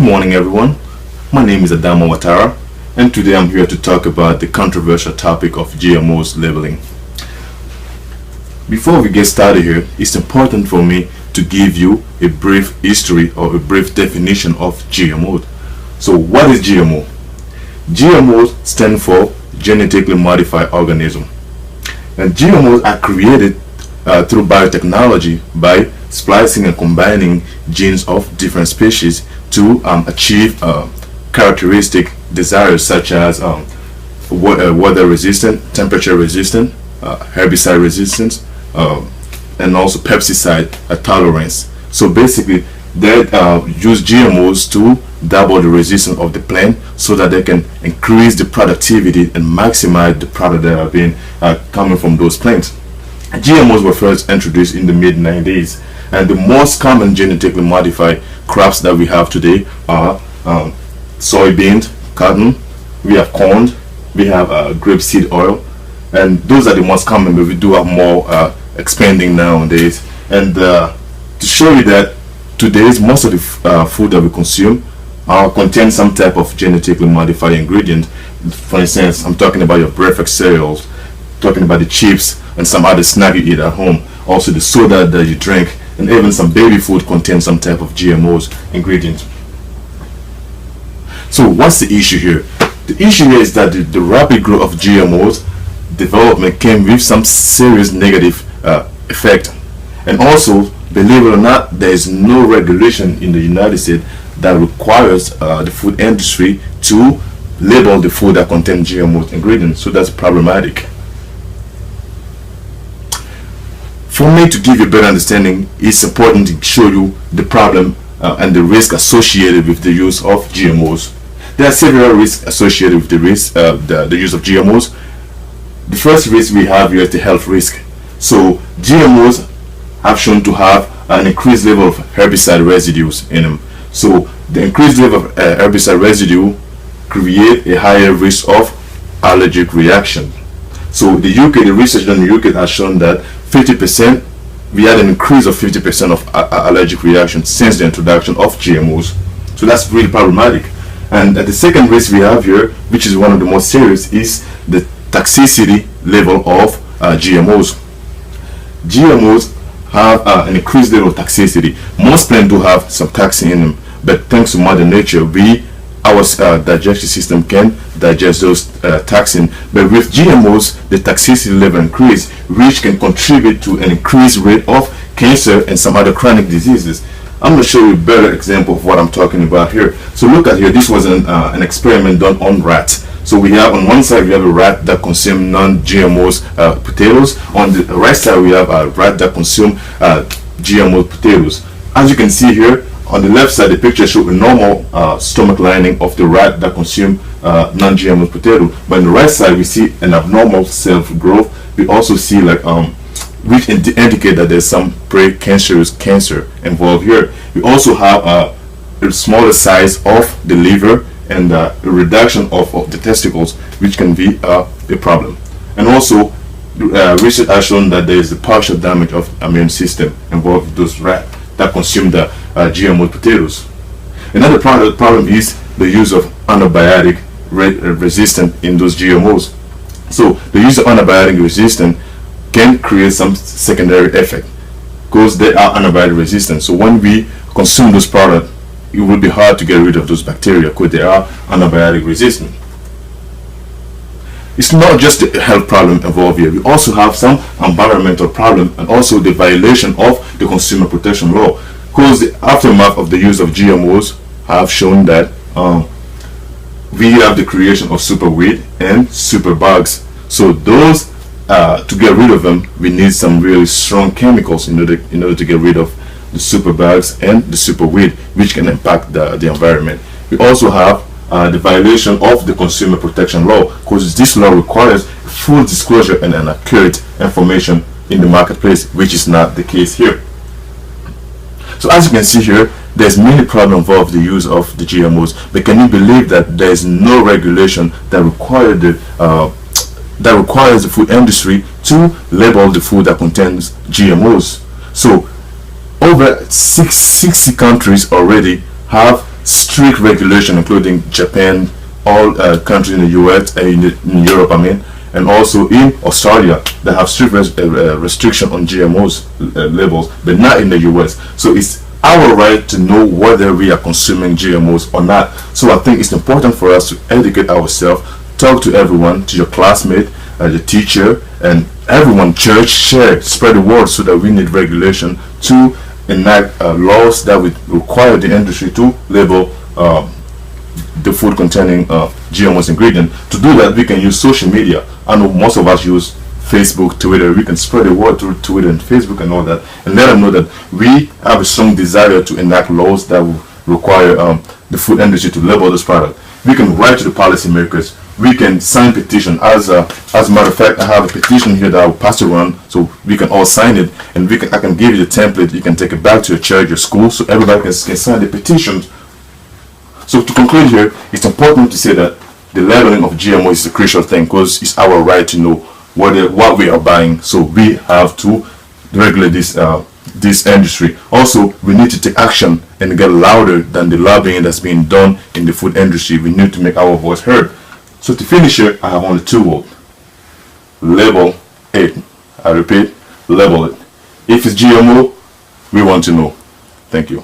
Good morning, everyone. My name is Adamo Watara, and today I'm here to talk about the controversial topic of GMOs labeling. Before we get started here, it's important for me to give you a brief history or a brief definition of GMO. So what is GMO? GMOs stand for genetically modified organism. And GMOs are created through biotechnology by splicing and combining genes of different species to achieve characteristic desires such as water resistant, temperature resistant, herbicide resistance, and also pesticide tolerance. So basically they use GMOs to double the resistance of the plant so that they can increase the productivity and maximize the product that are being coming from those plants. GMOs were first introduced in the mid-90s, and the most common genetically modified crops that we have today are soybeans, cotton, we have corn, we have grapeseed oil, and those are the most common, but we do have more expanding nowadays. And to show you that today's most of the food that we consume contain some type of genetically modified ingredient. For instance, I'm talking about your breakfast cereals, talking about the chips and some other snack you eat at home, also the soda that you drink, and even some baby food contains some type of GMOs ingredient. So what's the issue here? The issue here is that the rapid growth of GMOs development came with some serious negative effect. And also, believe it or not, there is no regulation in the United States that requires the food industry to label the food that contains GMO ingredients. So that's problematic. For me to give you a better understanding, it's important to show you the problem and the risk associated with the use of GMOs. There are several risks associated with the use of GMOs. The first risk we have here is the health risk. So GMOs have shown to have an increased level of herbicide residues in them. So the increased level of herbicide residue create a higher risk of allergic reaction. So the research done in the UK has shown that 50%, we had an increase of 50% of allergic reaction since the introduction of GMOs. So that's really problematic. And the second risk we have here, which is one of the most serious, is the toxicity level of GMOs. GMOs have an increased level of toxicity. Most plants do have some toxin in them, but thanks to Mother Nature, our digestive system can digest those toxins. But with GMOs, the toxicity level increase, which can contribute to an increased rate of cancer and some other chronic diseases. I'm going to show you a better example of what I'm talking about here. So look at here, this was an experiment done on rats. So we have on one side we have a rat that consumes non-GMOs potatoes. On the right side we have a rat that consumes GMO potatoes. As you can see here, on the left side the picture shows a normal stomach lining of the rat that consumes non-GMO potato. But on the right side we see an abnormal cell growth. We also see like which indicate that there's some pre-cancerous cancer involved here. We also have a smaller size of the liver and a reduction of the testicles, which can be a problem. And also research has shown that there is a partial damage of immune system involved with those rats that consume the GMO potatoes. Another problem is the use of antibiotic resistant in those GMOs. So the use of antibiotic resistant can create some secondary effect because they are antibiotic resistant. So when we consume those products, it will be hard to get rid of those bacteria because they are antibiotic resistant. It's not just the health problem involved here. We also have some environmental problem and also the violation of the consumer protection law, because the aftermath of the use of GMOs have shown that we have the creation of superweed and superbugs. So those to get rid of them, we need some really strong chemicals in order to get rid of the superbugs and the superweed, which can impact the environment. We also have the violation of the consumer protection law, because this law requires full disclosure and accurate information in the marketplace, which is not the case here. So as you can see here, there's many problems involved with the use of the GMOs, but can you believe that there is no regulation that requires the food industry to label the food that contains GMOs? So over 60 countries already have strict regulation, including Japan, all countries in the US, in Europe, and also in Australia, they have strict restriction on GMOs labels, but not in the US. So it's our right to know whether we are consuming GMOs or not. So I think it's important for us to educate ourselves, talk to everyone, to your classmate, the teacher, and everyone, church, share, spread the word, so that we need regulation to enact laws that would require the industry to label the food containing GMOs ingredient. To do that, we can use social media. I know most of us use Facebook, Twitter. We can spread the word through Twitter and Facebook and all that, and let them know that we have a strong desire to enact laws that will require the food industry to label this product. We can write to the policymakers. We can sign petition. As a matter of fact, I have a petition here that I will pass around, so we can all sign it, and I can give you the template. You can take it back to your church, your school, so everybody can sign the petition. So to conclude here, it's important to say that the labeling of GMO is a crucial thing, because it's our right to know what we are buying. So we have to regulate this industry. Also, we need to take action and get louder than the lobbying that's being done in the food industry. We need to make our voice heard. So to finish here, I have only two words: label it. I repeat, label it. If it's GMO, we want to know. Thank you.